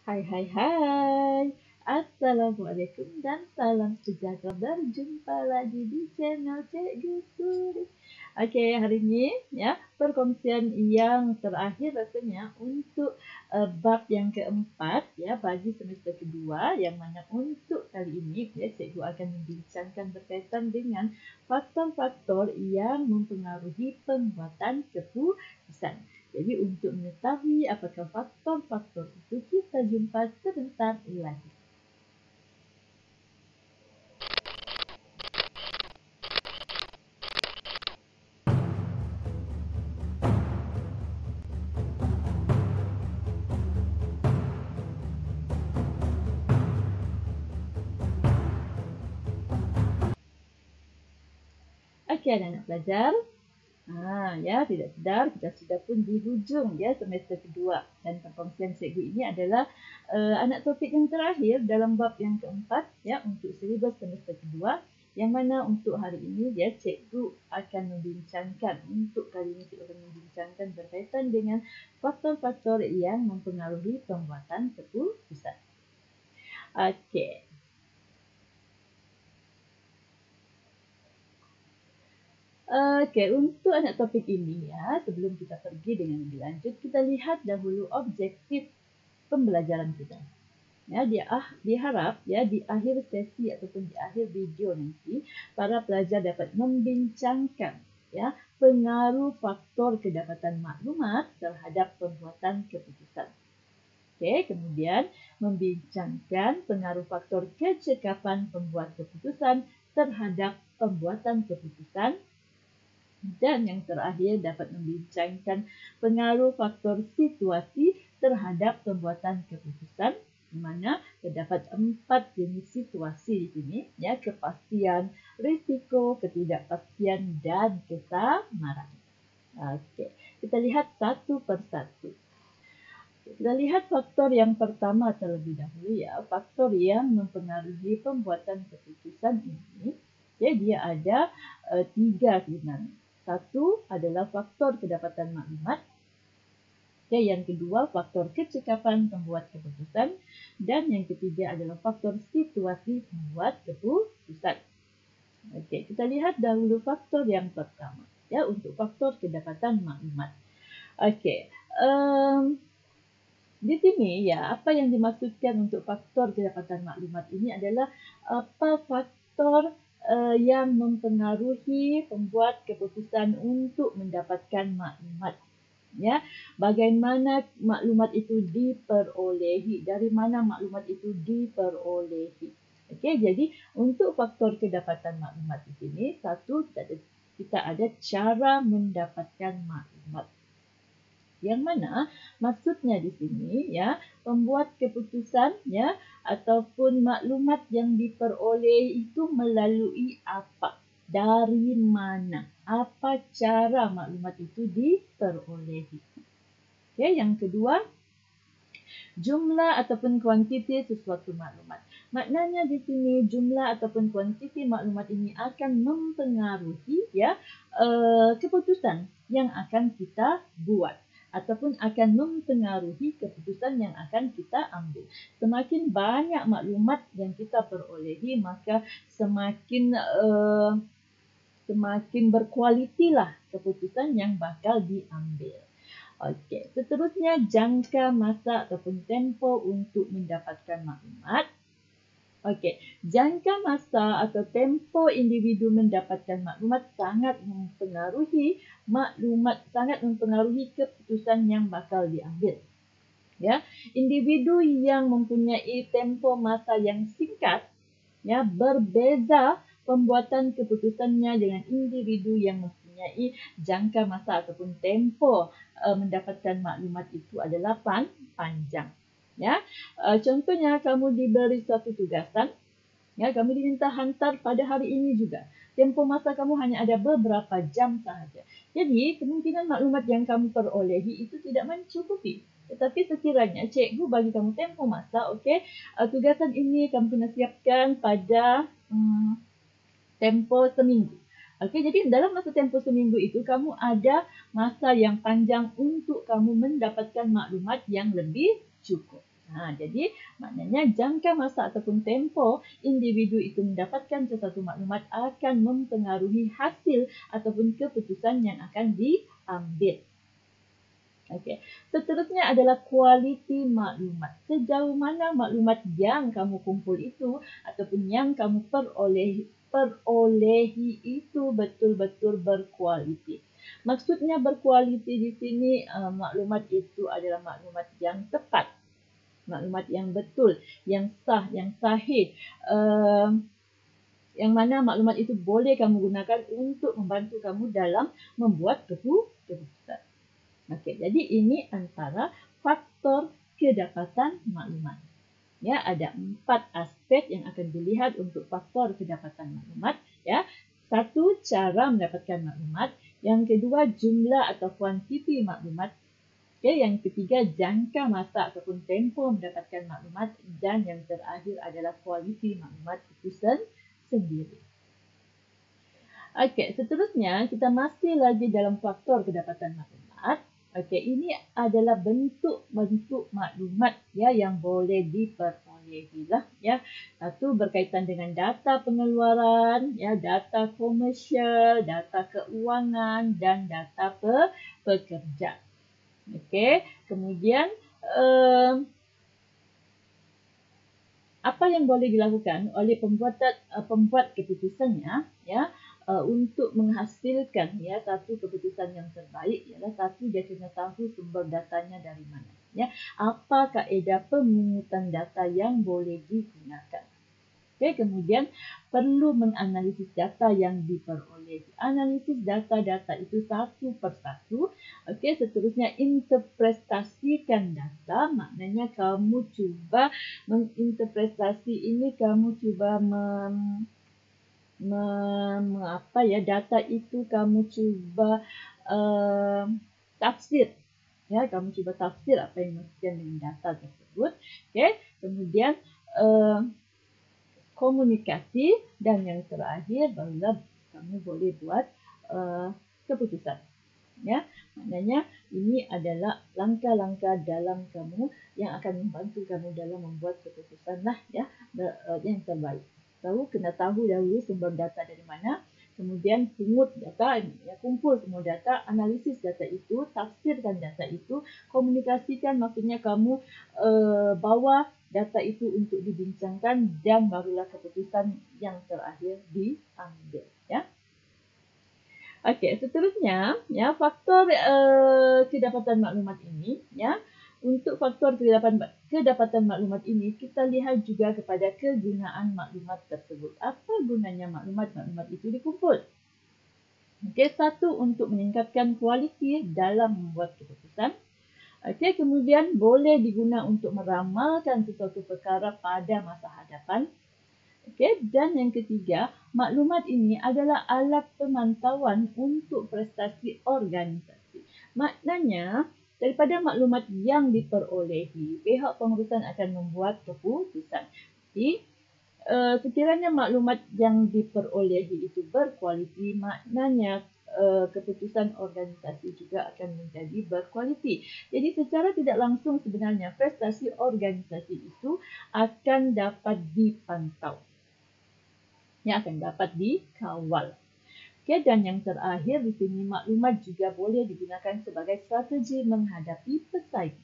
Hai hai hai. Assalamualaikum dan salam sejahtera. Berjumpa lagi di channel Cikgu Suri. Okey, hari ini ya perkongsian yang terakhir rasanya untuk bab yang keempat ya bagi semester kedua, yang mana untuk kali ini ya cikgu akan membincangkan berkaitan dengan faktor-faktor yang mempengaruhi pembuatan keputusan. Jadi untuk mengetahui apakah faktor-faktor itu, kita jumpa sebentar lagi. Okey, anak-anak pelajar. Ya, tidak sedar kita sudah pun di hujung ya semester kedua, dan perkongsian cikgu ini adalah anak topik yang terakhir dalam bab yang keempat ya untuk silibus semester kedua, yang mana untuk hari ini ya cikgu akan membincangkan, untuk kali ini cikgu akan membincangkan berkaitan dengan faktor-faktor yang mempengaruhi pembuatan keputusan. Okey. Okey, untuk anak topik ini ya, sebelum kita pergi dengan lebih lanjut, kita lihat dahulu objektif pembelajaran kita. Ya, diharap ya di akhir sesi ataupun di akhir video nanti, para pelajar dapat membincangkan ya pengaruh faktor kedapatan maklumat terhadap pembuatan keputusan. Okey, kemudian membincangkan pengaruh faktor kecekapan pembuat keputusan terhadap pembuatan keputusan. Dan yang terakhir dapat membincangkan pengaruh faktor situasi terhadap pembuatan keputusan, di mana terdapat 4 jenis situasi di sini, ya, kepastian, risiko, ketidakpastian, dan kesamaran. Okey, kita lihat satu persatu. Kita lihat faktor yang pertama terlebih dahulu ya, faktor yang mempengaruhi pembuatan keputusan ini. Ya, dia ada 3 sebenarnya. Satu adalah faktor kedapatan maklumat. Ya, yang kedua faktor kecekapan pembuat keputusan, dan yang ketiga adalah faktor situasi pembuat keputusan. Okey, kita lihat dahulu faktor yang pertama ya untuk faktor kedapatan maklumat. Okey. Di sini ya, apa yang dimaksudkan untuk faktor kedapatan maklumat ini adalah apa faktor yang mempengaruhi pembuat keputusan untuk mendapatkan maklumat. Ya, bagaimana maklumat itu diperolehi, dari mana maklumat itu diperolehi. Okey, jadi untuk faktor kedapatan maklumat di sini, satu kita ada cara mendapatkan maklumat. Yang mana maksudnya di sini ya, pembuat keputusan ya ataupun maklumat yang diperoleh itu melalui apa? Dari mana? Apa cara maklumat itu diperolehi? Okey, yang kedua, jumlah ataupun kuantiti sesuatu maklumat. Maknanya di sini jumlah ataupun kuantiti maklumat ini akan mempengaruhi ya keputusan yang akan kita buat, ataupun akan mempengaruhi keputusan yang akan kita ambil. Semakin banyak maklumat yang kita perolehi, maka semakin berkualitilah keputusan yang bakal diambil. Okey, seterusnya jangka masa ataupun tempo untuk mendapatkan maklumat. Okey, jangka masa atau tempo individu mendapatkan maklumat sangat mempengaruhi keputusan yang bakal diambil. Ya, individu yang mempunyai tempo masa yang singkat ya berbeza pembuatan keputusannya dengan individu yang mempunyai jangka masa ataupun tempo mendapatkan maklumat itu adalah panjang. Ya, contohnya kamu diberi suatu tugasan, ya, kamu diminta hantar pada hari ini juga. Tempo masa kamu hanya ada beberapa jam sahaja. Jadi kemungkinan maklumat yang kamu perolehi itu tidak mencukupi. Tetapi sekiranya cikgu bagi kamu tempo masa, okey, tugasan ini kamu kena siapkan pada tempo seminggu. Okey, jadi dalam masa tempoh seminggu itu kamu ada masa yang panjang untuk kamu mendapatkan maklumat yang lebih cukup. Jadi maknanya jangka masa ataupun tempoh individu itu mendapatkan sesuatu maklumat akan mempengaruhi hasil ataupun keputusan yang akan diambil. Okey. Seterusnya adalah kualiti maklumat. Sejauh mana maklumat yang kamu kumpul itu ataupun yang kamu perolehi itu betul-betul berkualiti. Maksudnya berkualiti di sini maklumat itu adalah maklumat yang tepat, maklumat yang betul, yang sah, yang sahih. Yang mana maklumat itu boleh kamu gunakan untuk membantu kamu dalam membuat keputusan. Okey, jadi ini antara faktor kedapatan maklumat. Ya, ada 4 aspek yang akan dilihat untuk faktor kedapatan maklumat. Ya, 1, cara mendapatkan maklumat. Yang kedua, jumlah atau kuantiti maklumat. Okay, yang ketiga, jangka masa ataupun tempoh mendapatkan maklumat. Dan yang terakhir adalah kualiti maklumat itu sendiri. Okey, seterusnya kita masih lagi dalam faktor kedapatan maklumat. Okey, ini adalah bentuk-bentuk maklumat ya yang boleh diperolehi lah ya. Satu berkaitan dengan data pengeluaran, ya, data komersial, data keuangan dan data pekerja. Okey, kemudian apa yang boleh dilakukan oleh pembuat keputusannya ya untuk menghasilkan ya satu keputusan yang terbaik ialah satu, dia kena tahu sumber datanya dari mana ya, apa kaedah pemungutan data yang boleh digunakan. Okey, kemudian perlu menganalisis data yang diperolehi. Analisis data-data itu satu persatu. Okey, seterusnya interpretasikan data, maknanya kamu cuba menginterpretasi ini, kamu cuba data itu kamu cuba tafsir. Ya, kamu cuba tafsir apa yang dimaksudkan dengan data tersebut. Okey, kemudian komunikasi dan yang terakhir barulah kamu boleh buat keputusan. Ya, maknanya ini adalah langkah-langkah dalam kamu yang akan membantu kamu dalam membuat keputusan lah ya yang terbaik. Kena tahu dahulu sumber data dari mana, kemudian pungut data, ya, kumpul semua data, analisis data itu, tafsirkan data itu, komunikasikan, maksudnya kamu bawa data itu untuk dibincangkan dan barulah keputusan yang terakhir diambil. Ya. Okey, seterusnya ya faktor kedapatan maklumat ini ya. Untuk faktor kedapatan maklumat ini kita lihat juga kepada kegunaan maklumat tersebut. Apa gunanya maklumat itu dikumpul? Okey, satu, untuk meningkatkan kualiti dalam membuat keputusan. Okey, kemudian boleh digunakan untuk meramalkan sesuatu perkara pada masa hadapan. Okay. Dan yang ketiga, maklumat ini adalah alat pemantauan untuk prestasi organisasi. Maknanya, daripada maklumat yang diperolehi, pihak pengurusan akan membuat keputusan. Jadi, sekiranya maklumat yang diperolehi itu berkualiti, maknanya keputusan organisasi juga akan menjadi berkualiti. Jadi secara tidak langsung sebenarnya prestasi organisasi itu akan dapat dipantau. Yang akan dapat dikawal. Okay, dan yang terakhir di sini, maklumat juga boleh digunakan sebagai strategi menghadapi pesaing.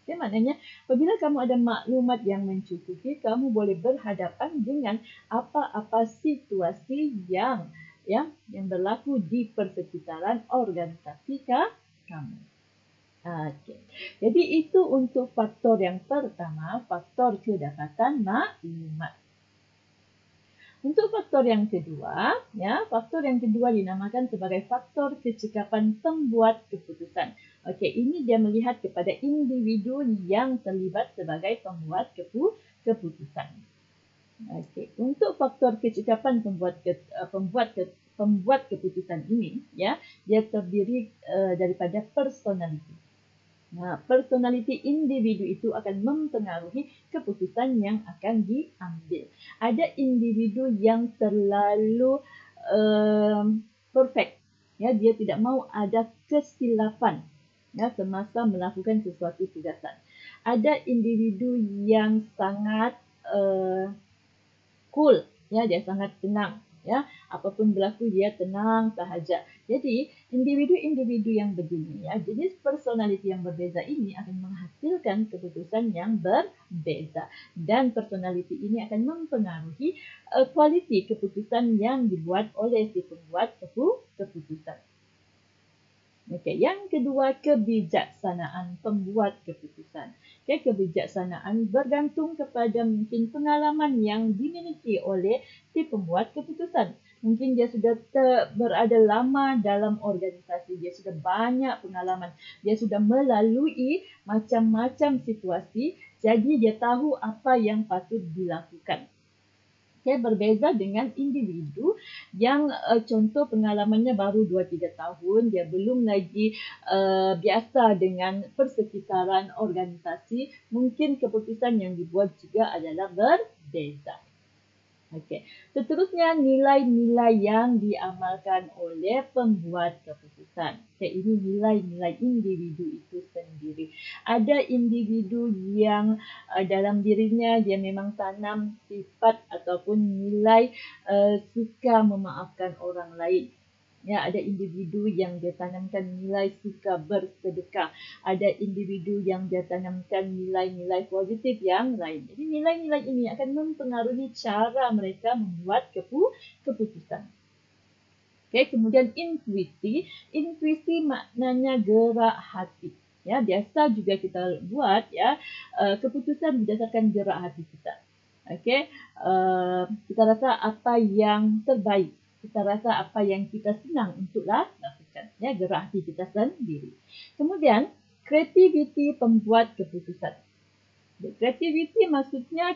Okay, maknanya apabila kamu ada maklumat yang mencukupi, kamu boleh berhadapan dengan apa-apa situasi yang berlaku di persekitaran organisasi kamu. Okay. Jadi itu untuk faktor yang pertama, faktor kedapatan maklumat. Untuk faktor yang kedua, faktor yang kedua dinamakan sebagai faktor kecekapan pembuat keputusan. Okey, ini dia melihat kepada individu yang terlibat sebagai pembuat keputusan. Okey, untuk faktor kecekapan pembuat keputusan ini, dia terdiri daripada personality. Personality individu itu akan mempengaruhi keputusan yang akan diambil. Ada individu yang terlalu perfect, dia tidak mau ada kesilapan semasa melakukan sesuatu tugasan. ada individu yang sangat cool, ya, dia sangat tenang, ya, apapun berlaku dia tenang sahaja. Jadi individu-individu yang begini, ya, jenis personality yang berbeza ini akan menghasilkan keputusan yang berbeza, dan personality ini akan mempengaruhi kualiti keputusan yang dibuat oleh si pembuat keputusan. Okey, yang kedua, kebijaksanaan pembuat keputusan. Okey, kebijaksanaan bergantung kepada mungkin pengalaman yang dimiliki oleh si pembuat keputusan. Mungkin dia sudah berada lama dalam organisasi, dia sudah banyak pengalaman, dia sudah melalui macam-macam situasi, jadi dia tahu apa yang patut dilakukan. Okay, berbeza dengan individu yang contoh pengalamannya baru 2-3 tahun, dia belum lagi biasa dengan persekitaran organisasi, mungkin keputusan yang dibuat juga adalah berbeza. Okey. Seterusnya, nilai-nilai yang diamalkan oleh pembuat keputusan. Okay, ini nilai-nilai individu itu sendiri. Ada individu yang dalam dirinya dia memang tanam sifat ataupun nilai suka memaafkan orang lain. Ya, ada individu yang dia tanamkan nilai suka bersedekah. Ada individu yang dia tanamkan nilai-nilai positif yang lain. Jadi nilai-nilai ini akan mempengaruhi cara mereka membuat keputusan. Okay, kemudian intuisi. Intuisi maknanya gerak hati. Ya, biasa juga kita buat ya keputusan berdasarkan gerak hati kita. Okay, kita rasa apa yang terbaik. Kita rasa apa yang kita senang untuklah lakukan. Ya, gerak hati kita sendiri. Kemudian, kreativiti pembuat keputusan. Kreativiti maksudnya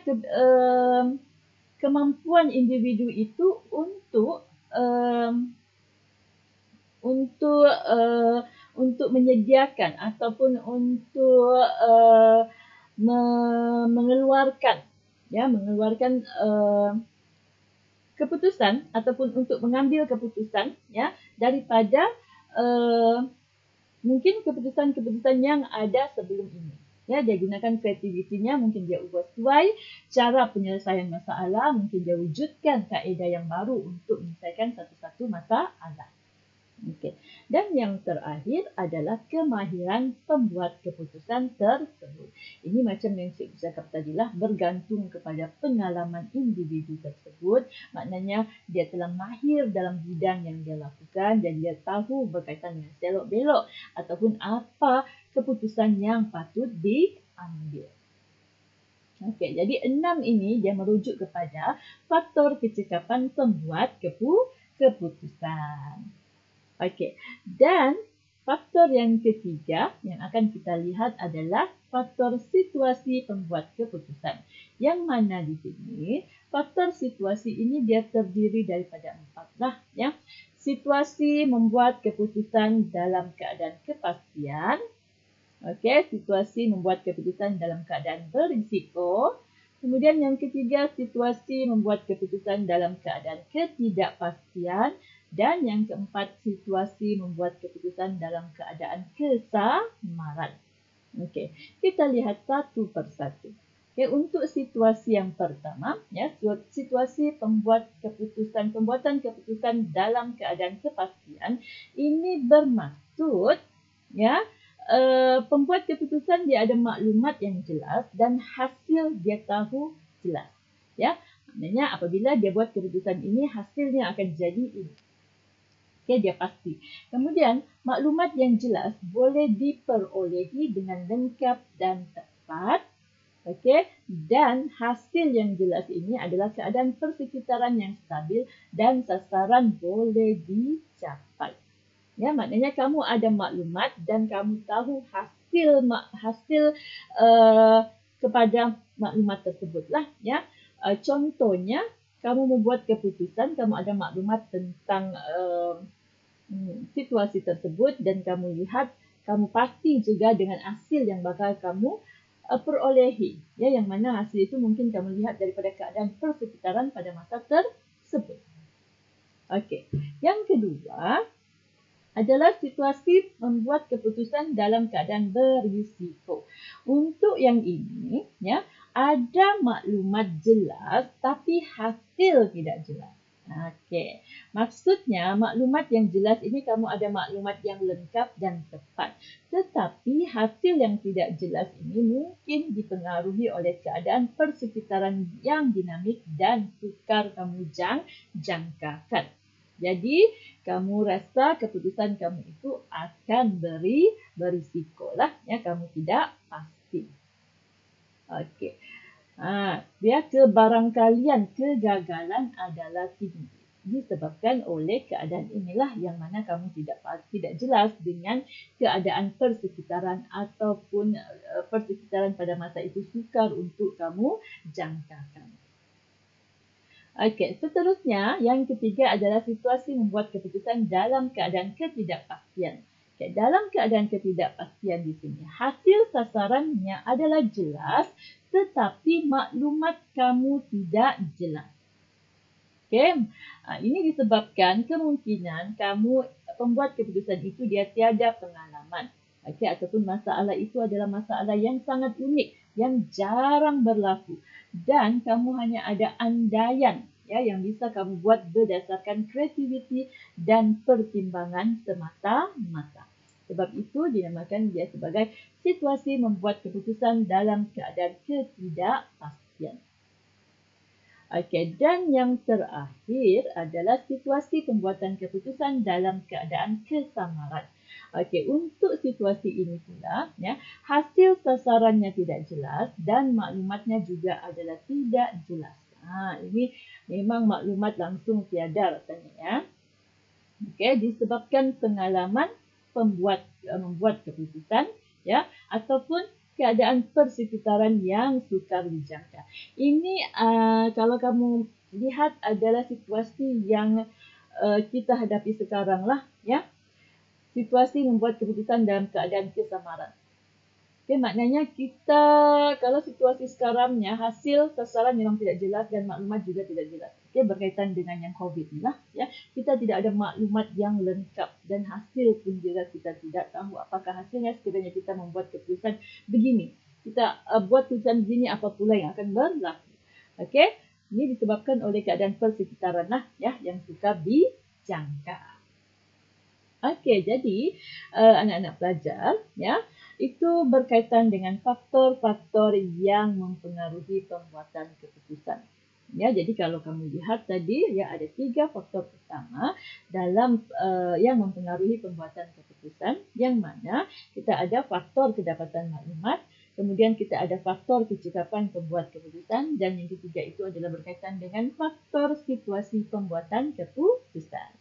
kemampuan individu itu untuk menyediakan ataupun untuk mengeluarkan keputusan ataupun untuk mengambil keputusan ya daripada mungkin keputusan-keputusan yang ada sebelum ini. Ya, dia gunakan kreativitinya, mungkin dia ubah sesuai cara penyelesaian masalah, mungkin dia wujudkan kaedah yang baru untuk menyelesaikan satu-satu masalah. Okey. Dan yang terakhir adalah kemahiran pembuat keputusan tersebut. Ini macam yang Cik cakap tadilah, bergantung kepada pengalaman individu tersebut. Maknanya dia telah mahir dalam bidang yang dia lakukan dan dia tahu berkaitan dengan selok-belok ataupun apa keputusan yang patut diambil. Okey, jadi 6 ini dia merujuk kepada faktor kecekapan pembuat keputusan. Okey, dan faktor yang ketiga yang akan kita lihat adalah faktor situasi pembuat keputusan. Yang mana di sini, faktor situasi ini dia terdiri daripada 4 lah. Ya. Situasi membuat keputusan dalam keadaan kepastian. Okey, situasi membuat keputusan dalam keadaan berisiko. Kemudian yang ketiga, situasi membuat keputusan dalam keadaan ketidakpastian. Dan yang keempat, situasi membuat keputusan dalam keadaan kesamaran. Okey, kita lihat satu persatu. Okay, untuk situasi yang pertama, ya, situasi pembuatan keputusan dalam keadaan kepastian, ini bermaksud, ya, pembuat keputusan dia ada maklumat yang jelas dan hasil dia tahu jelas. Ya, maknanya apabila dia buat keputusan ini, hasilnya akan jadi ini. Okay, dia pasti. Kemudian, maklumat yang jelas boleh diperolehi dengan lengkap dan tepat. Okay, dan hasil yang jelas ini adalah keadaan persekitaran yang stabil dan sasaran boleh dicapai. Ya, maknanya kamu ada maklumat dan kamu tahu hasil kepada maklumat tersebutlah. Ya, contohnya, kamu membuat keputusan, kamu ada maklumat tentang situasi tersebut dan kamu lihat, kamu pasti juga dengan hasil yang bakal kamu perolehi, ya, yang mana hasil itu mungkin kamu lihat daripada keadaan persekitaran pada masa tersebut. Okey, yang kedua adalah situasi membuat keputusan dalam keadaan berisiko. Untuk yang ini, ya, ada maklumat jelas tapi hasil tidak jelas. Okey. Maksudnya maklumat yang jelas ini kamu ada maklumat yang lengkap dan tepat. Tetapi hasil yang tidak jelas ini mungkin dipengaruhi oleh keadaan persekitaran yang dinamik dan sukar kamu jangkakan. Jadi, kamu rasa keputusan kamu itu akan berisiko lah, ya, kamu tidak pasti. Okey. Dia kebarangkalian kegagalan adalah tinggi. Disebabkan oleh keadaan inilah yang mana kamu tidak jelas dengan keadaan persekitaran ataupun persekitaran pada masa itu sukar untuk kamu jangkakan. Okey, seterusnya yang ketiga adalah situasi membuat keputusan dalam keadaan ketidakpastian. Okay, dalam keadaan ketidakpastian di sini, hasil sasarannya adalah jelas tetapi maklumat kamu tidak jelas. Okay, ini disebabkan kemungkinan kamu pembuat keputusan itu dia tiada pengalaman. Okay, ataupun masalah itu adalah masalah yang sangat unik, yang jarang berlaku. Dan kamu hanya ada andaian, ya, yang bisa kamu buat berdasarkan kreativiti dan pertimbangan semata-mata. Sebab itu dinamakan dia sebagai situasi membuat keputusan dalam keadaan ketidakpastian. Okey, dan yang terakhir adalah situasi pembuatan keputusan dalam keadaan kesamaran. Okey, untuk situasi ini pula, ya, hasil sasarannya tidak jelas dan maklumatnya juga adalah tidak jelas. Ini memang maklumat langsung tiada rasanya, ya. Okey, disebabkan pengalaman membuat keputusan, ya, ataupun keadaan persekitaran yang sukar dijangka. Ini kalau kamu lihat adalah situasi yang kita hadapi sekarang lah, ya. Situasi membuat keputusan dalam keadaan kesamaran. Okay, maknanya kita, kalau situasi sekarangnya, hasil sasaran memang tidak jelas dan maklumat juga tidak jelas. Okay, berkaitan dengan yang COVID ni lah. Ya. Kita tidak ada maklumat yang lengkap dan hasil pun juga kita tidak tahu apakah hasilnya sekiranya kita membuat keputusan begini. Kita buat keputusan begini, apa pula yang akan berlaku. Okay, ini disebabkan oleh keadaan persekitaran lah, ya, yang sukar dijangka. Okey, jadi anak-anak pelajar, ya, itu berkaitan dengan faktor-faktor yang mempengaruhi pembuatan keputusan. Ya, jadi kalau kamu lihat tadi, ya, ada 3 faktor utama dalam yang mempengaruhi pembuatan keputusan, yang mana kita ada faktor kedapatan maklumat, kemudian kita ada faktor kecekapan pembuat keputusan, dan yang ketiga itu adalah berkaitan dengan faktor situasi pembuatan keputusan.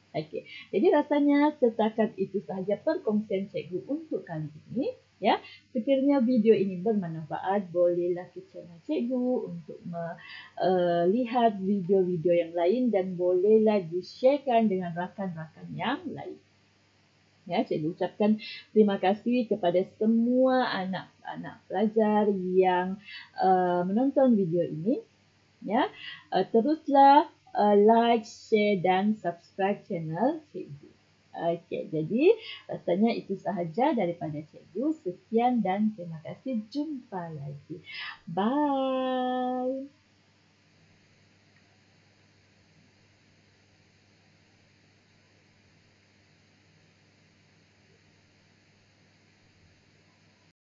Okey, jadi rasanya setakat itu sahaja perkongsian cikgu untuk kali ini. Ya, sekiranya video ini bermanfaat, bolehlah ke channel cikgu untuk melihat video-video yang lain dan bolehlah di-sharekan dengan rakan-rakan yang lain. Ya, cikgu ucapkan terima kasih kepada semua anak-anak pelajar yang menonton video ini. Ya, teruslah like, share dan subscribe channel cikgu. Okey, jadi rasanya itu sahaja daripada cikgu. Sekian dan terima kasih. Jumpa lagi. Bye.